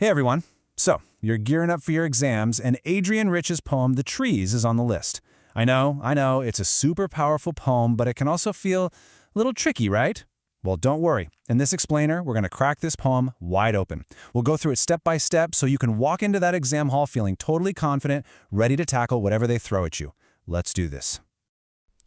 Hey everyone. So, you're gearing up for your exams, and Adrienne Rich's poem, The Trees, is on the list. I know, it's a super powerful poem, but it can also feel a little tricky, right? Well, don't worry. In this explainer, we're going to crack this poem wide open. We'll go through it step by step so you can walk into that exam hall feeling totally confident, ready to tackle whatever they throw at you. Let's do this.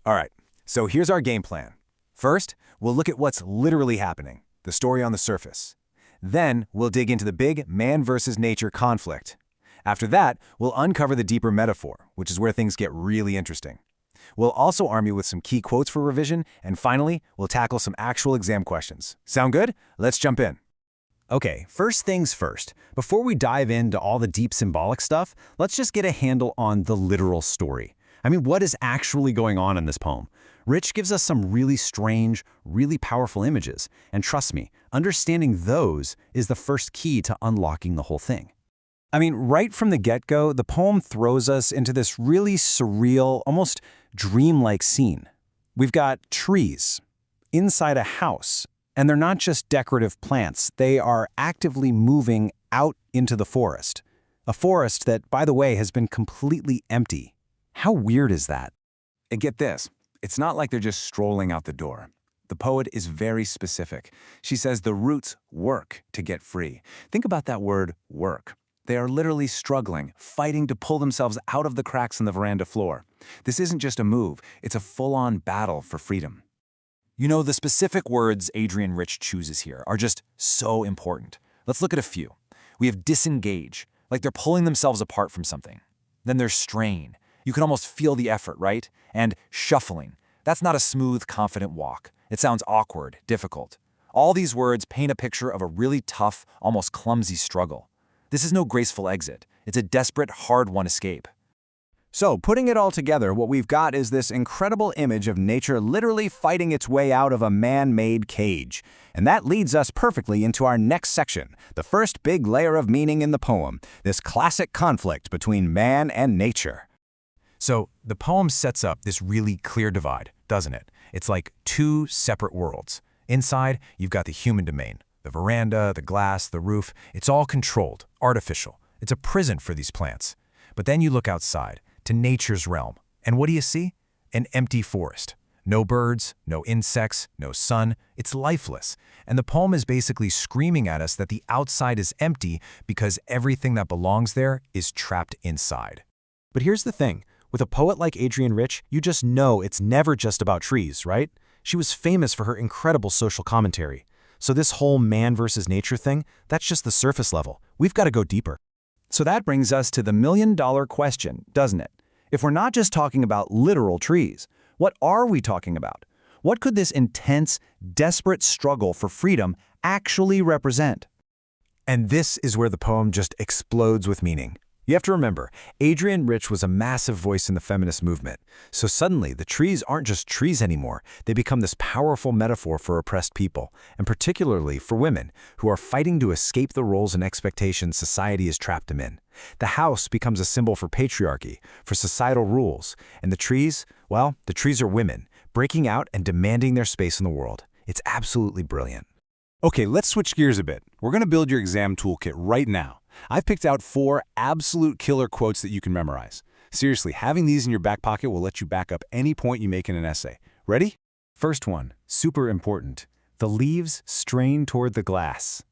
All right, so here's our game plan. First, we'll look at what's literally happening, the story on the surface. Then, we'll dig into the big man versus nature conflict. After that, we'll uncover the deeper metaphor, which is where things get really interesting. We'll also arm you with some key quotes for revision, and finally, we'll tackle some actual exam questions. Sound good? Let's jump in. Okay, first things first. Before we dive into all the deep symbolic stuff, let's just get a handle on the literal story. I mean, what is actually going on in this poem? Rich gives us some really strange, really powerful images, and trust me, understanding those is the first key to unlocking the whole thing. I mean, right from the get-go, the poem throws us into this really surreal, almost dreamlike scene. We've got trees inside a house, and they're not just decorative plants. They are actively moving out into the forest. A forest that, by the way, has been completely empty. How weird is that? And get this, it's not like they're just strolling out the door. The poet is very specific. She says the roots work to get free. Think about that word, work. They are literally struggling, fighting to pull themselves out of the cracks in the veranda floor. This isn't just a move, it's a full-on battle for freedom. You know, the specific words Adrienne Rich chooses here are just so important. Let's look at a few. We have disengage, like they're pulling themselves apart from something. Then there's strain. You can almost feel the effort, right? And shuffling. That's not a smooth, confident walk. It sounds awkward, difficult. All these words paint a picture of a really tough, almost clumsy struggle. This is no graceful exit. It's a desperate, hard-won escape. So, putting it all together, what we've got is this incredible image of nature literally fighting its way out of a man-made cage. And that leads us perfectly into our next section, the first big layer of meaning in the poem, this classic conflict between man and nature. So, the poem sets up this really clear divide, doesn't it? It's like two separate worlds. Inside, you've got the human domain. The veranda, the glass, the roof, it's all controlled, artificial. It's a prison for these plants. But then you look outside, to nature's realm, and what do you see? An empty forest. No birds, no insects, no sun. It's lifeless. And the poem is basically screaming at us that the outside is empty because everything that belongs there is trapped inside. But here's the thing. With a poet like Adrienne Rich, you just know it's never just about trees, right? She was famous for her incredible social commentary. So this whole man versus nature thing, that's just the surface level. We've got to go deeper. So that brings us to the million-dollar question, doesn't it? If we're not just talking about literal trees, what are we talking about? What could this intense, desperate struggle for freedom actually represent? And this is where the poem just explodes with meaning. You have to remember, Adrienne Rich was a massive voice in the feminist movement. So suddenly, the trees aren't just trees anymore. They become this powerful metaphor for oppressed people, and particularly for women, who are fighting to escape the roles and expectations society has trapped them in. The house becomes a symbol for patriarchy, for societal rules, and the trees, well, the trees are women, breaking out and demanding their space in the world. It's absolutely brilliant. Okay, let's switch gears a bit. We're going to build your exam toolkit right now. I've picked out 4 absolute killer quotes that you can memorize. Seriously, having these in your back pocket will let you back up any point you make in an essay. Ready? First one, super important. The leaves strain toward the glass.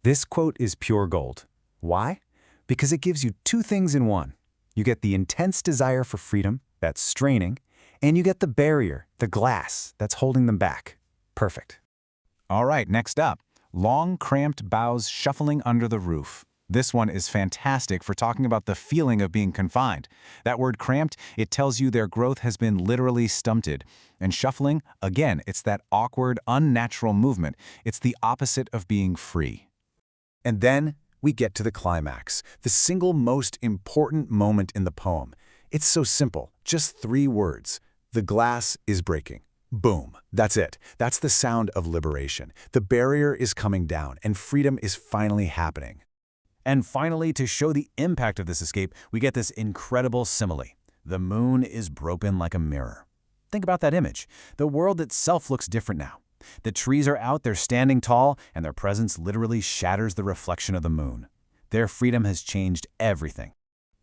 This quote is pure gold. Why? Because it gives you 2 things in one. You get the intense desire for freedom, that's straining, and you get the barrier, the glass, that's holding them back. Perfect. All right, next up. Long, cramped boughs shuffling under the roof. This one is fantastic for talking about the feeling of being confined. That word cramped, it tells you their growth has been literally stunted. And shuffling, again, it's that awkward, unnatural movement. It's the opposite of being free. And then we get to the climax, the single most important moment in the poem. It's so simple, just 3 words. The glass is breaking. Boom. That's it. That's the sound of liberation. The barrier is coming down, and freedom is finally happening. And finally, to show the impact of this escape, we get this incredible simile. The moon is broken like a mirror. Think about that image. The world itself looks different now. The trees are out, they're standing tall, and their presence literally shatters the reflection of the moon. Their freedom has changed everything.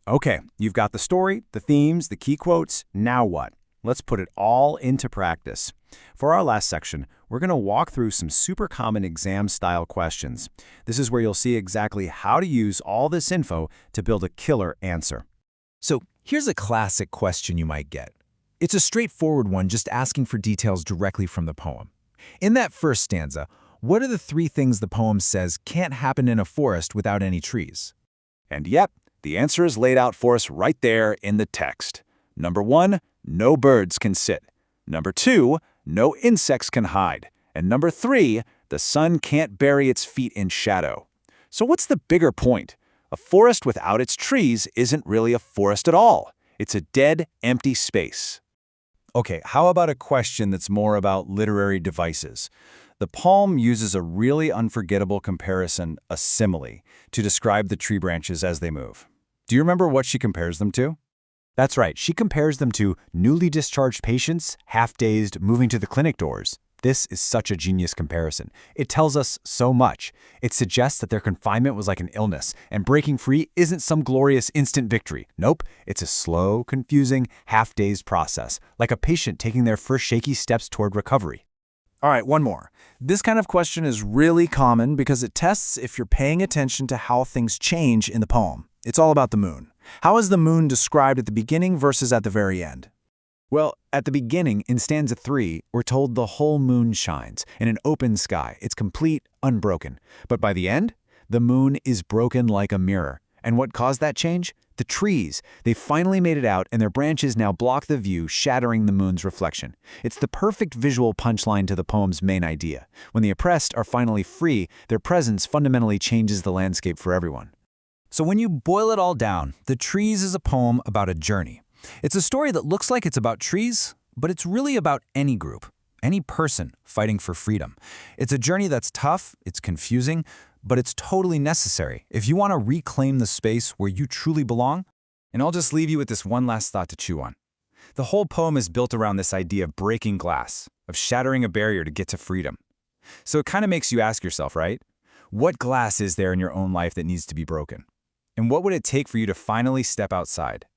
Okay, you've got the story, the themes, the key quotes. Now what? Let's put it all into practice. For our last section, we're going to walk through some super common exam-style questions. This is where you'll see exactly how to use all this info to build a killer answer. So here's a classic question you might get. It's a straightforward one, just asking for details directly from the poem. In that first stanza, what are the 3 things the poem says can't happen in a forest without any trees? And yep, the answer is laid out for us right there in the text. Number 1, no birds can sit. Number 2, no insects can hide. And number 3, the sun can't bury its feet in shadow. So what's the bigger point? A forest without its trees isn't really a forest at all. It's a dead, empty space. Okay, how about a question that's more about literary devices? The poem uses a really unforgettable comparison, a simile, to describe the tree branches as they move. Do you remember what she compares them to? That's right, she compares them to newly discharged patients, half-dazed, moving to the clinic doors. This is such a genius comparison. It tells us so much. It suggests that their confinement was like an illness, and breaking free isn't some glorious instant victory. Nope, it's a slow, confusing, half-dazed process, like a patient taking their first shaky steps toward recovery. All right, one more. This kind of question is really common because it tests if you're paying attention to how things change in the poem. It's all about the moon. How is the moon described at the beginning versus at the very end? Well, at the beginning, in stanza 3, we're told the whole moon shines in an open sky. It's complete, unbroken. But by the end, the moon is broken like a mirror. And what caused that change? The trees. They finally made it out, and their branches now block the view, shattering the moon's reflection. It's the perfect visual punchline to the poem's main idea. When the oppressed are finally free, their presence fundamentally changes the landscape for everyone. So when you boil it all down, The Trees is a poem about a journey. It's a story that looks like it's about trees, but it's really about any group, any person fighting for freedom. It's a journey that's tough, it's confusing, but it's totally necessary if you want to reclaim the space where you truly belong. And I'll just leave you with this one last thought to chew on. The whole poem is built around this idea of breaking glass, of shattering a barrier to get to freedom. So it kind of makes you ask yourself, right? What glass is there in your own life that needs to be broken? And what would it take for you to finally step outside?